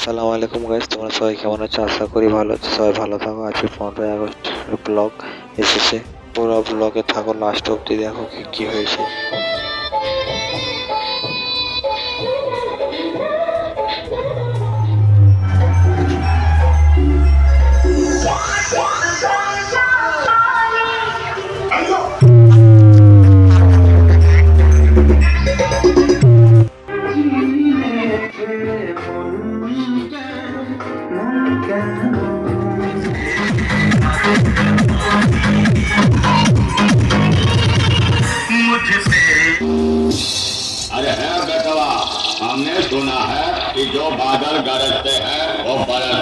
সালাম আলাইকুম গাইস, তোমরা সবাই কেমন আছো? আশা করি ভালো আছো, সবাই ভালো থাকো। আজকে 15ই আগস্ট ব্লগ এসেছে, পুরো ব্লগে থাকো, লাস্ট অব্দি দেখো কি হয়েছে। अरे है बेटवा, हमने सुना है कि जो बादल गरजते हैं वो बरस